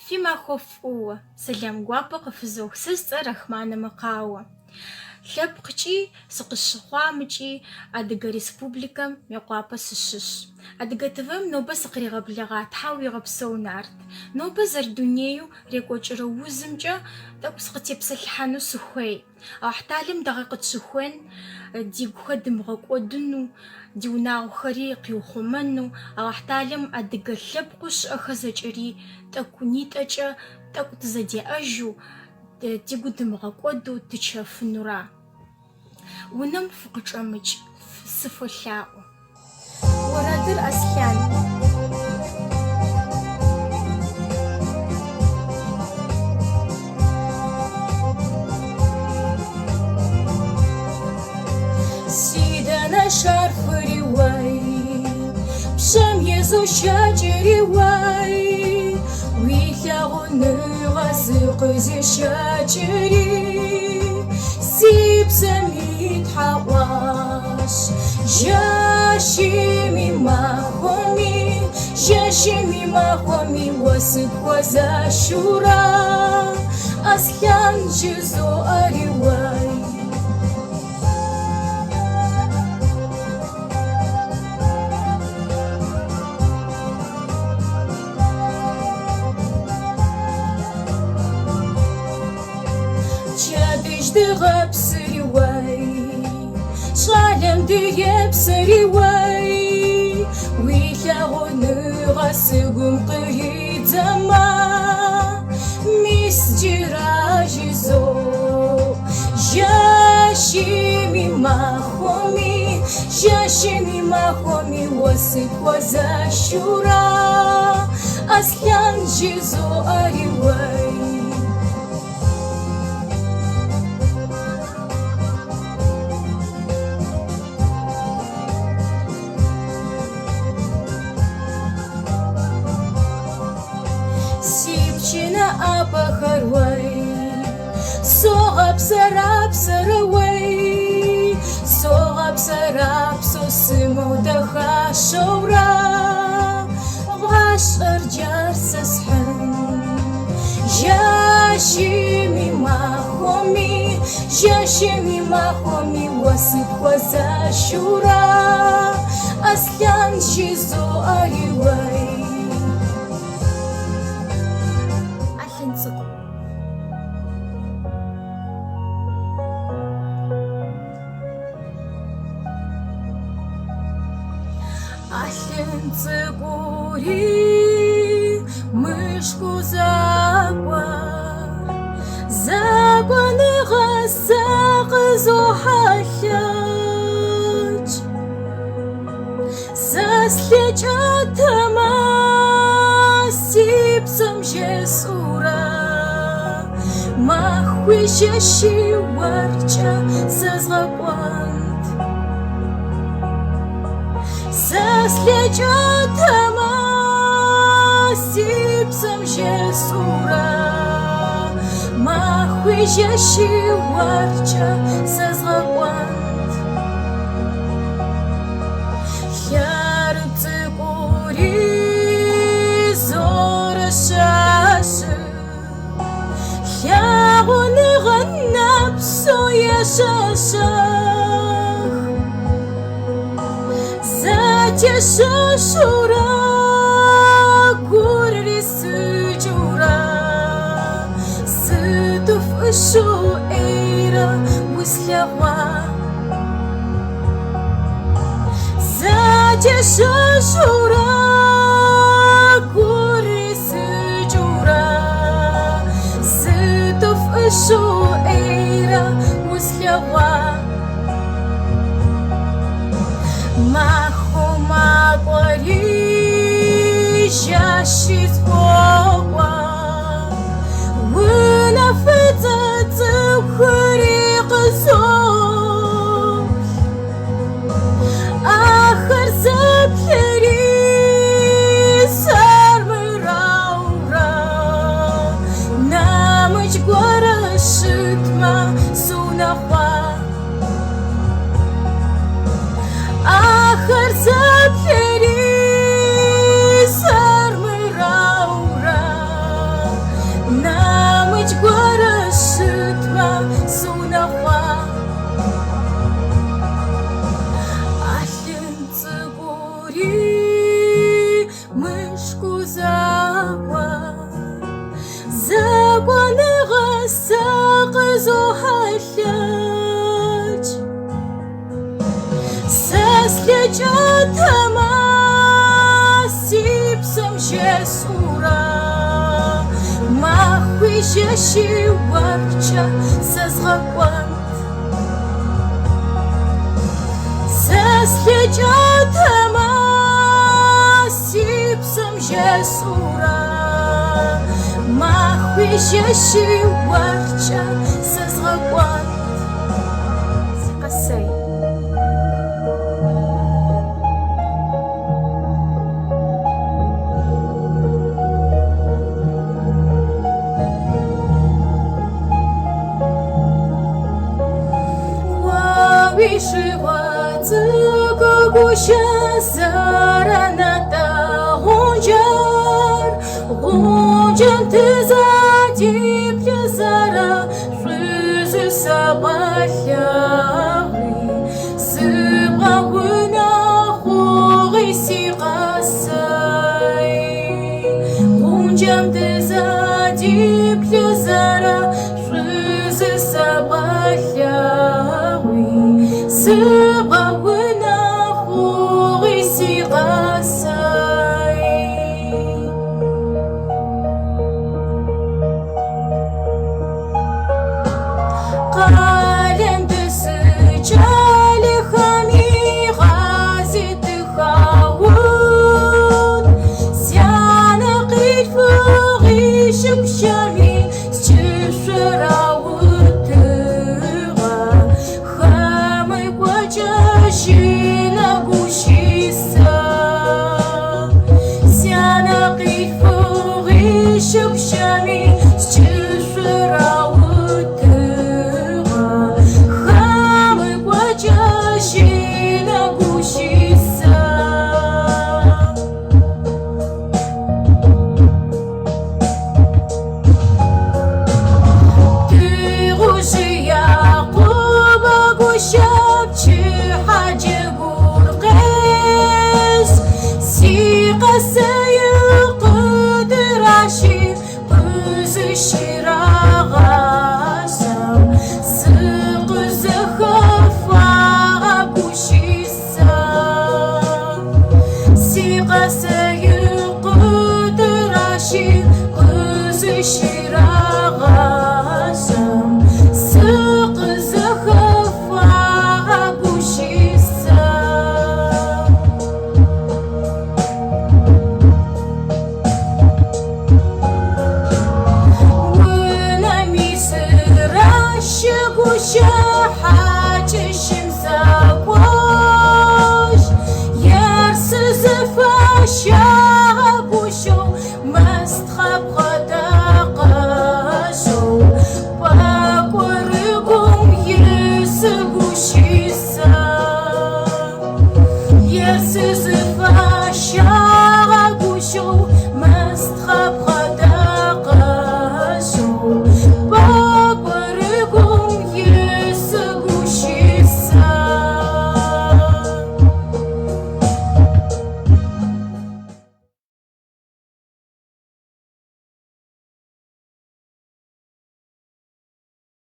Фимахоф Салям Гуапа Кафизох Сестер Рахмана Макао. Лъэпкъкӏи сыкъыщыхъуамыкӏи Адыгэ Республикэм Мекъуапэ сыщыщ. Адыгэ ТВ-м нобэ сыкъригъэблэгъа Тхьэ уигъэпсэун арт. Нобэ зэрыдунейу рекӏуэкӏырэ узымкӏэ тӏэкӏу сыкъытепсэлъыхьэну сыхуей. Ахьталым дагъэ къытщыхуен дигухэр дымыгъэкӏуэдыну, ди унагъуэхэри къиухъумэну, ахьталым адыгэ лъэпкъыу щыӏэхэр зэкӏэри тӏэкӏунитӏэкӏэ тӏэкӏу тызэдеӏэжу, дигу дымыгъэкӏуэду тычэфынура. Унэм фыкъычӏэмыкӏ, сыфолъаӏу. Уэрэдыр Аслъан. Си дэнэ шарфыри уай, пщэм езу щэкӏыри уай, уи лъагъуныгъэ зыкъызещэкӏыри, си псэми тхьэӏуащ. Жэщими махуэми уэсыпхуэзэщура, Аслъан жызоӏэри уай. Чадыж дыгъэпсыри уай, щӏалэм дыепсыри уай, уи лъагъуныгъэ сыгум къридзэмэ, мис джыра жызоӏ. Жэщими махуэми уэсыпхуэзэщура, Аслъан жызоӏэри уай. Апэхэр уай, согъэпсэрапсэрэ уай, согъэпсэрапсэу сымэу дэхащэурэ, гъащӏэр джар сэсхьын. Жэщими махуэми уэсыпхуэзэщура, Аслъан жызоӏэри уай. Алъын цӏыкӏури мышку закӏуэныгъэ сэ къызохьэлъэкӏ, сэ слъэкӏэтэмэ си псэм жесӏурэ, махуи жэщи уэркӏэ зэзгъэкӏуэнт. Сэ слъэкӏэтэмэ си псэм жесӏурэ, махуи жэщи уэркӏэ зэзгъэкӏуэнт. Лъэр цӏыкӏури зорэ щэщыр, лъагъуныгъэ нэпсу ещэщэх, зэтещэщурэ гур рисыкӏыурэ, сыду фӏыщу ӏейрэ услъэгъуа. Зэтещэщурэ гур рисыкӏыурэ, сыду фӏыщу ӏейрэ услъэгъуа. Макъуэри жэщи згуэӏуэ, унафыцӏэ цӏыхури къызолъ, ахэр зэплъэри сэрмыраурэ, нэмыкӏ гуэрэ щытмэ сунэхъуа. Ахэр зэплъэри сэрмыраурэ, شي ورچا سزغوان سسلجات ما سيبسم جسورا ما خويش شي ورچا سزغوان قسي вышивать гугуша зараната гунжар гунжан ты зади плезара жизы сабахяви сыбгауна хуги сиqasай гунжан ты зади плезара жизы сабахяви سباونا خوغي سيغاساي قالن بسجالي خامي غازي تخاون سيانا قيد فوغي شبشامي سجشراون Жила гушиса, сяна кайфуги шукшами, счушра утыга, хамы гвача жила гушиса. Ты гушия куба гушапчи سيقدر عشير قز الشراغاسم سق زخف عبوشيسا سيقدر عشير قز الشراغاسم سق زخف عبوشيسا حاجة شمسة وش يرسز فشاب وشو مستخب غدا قاشو باكوركم يرسب وشيسا يرسز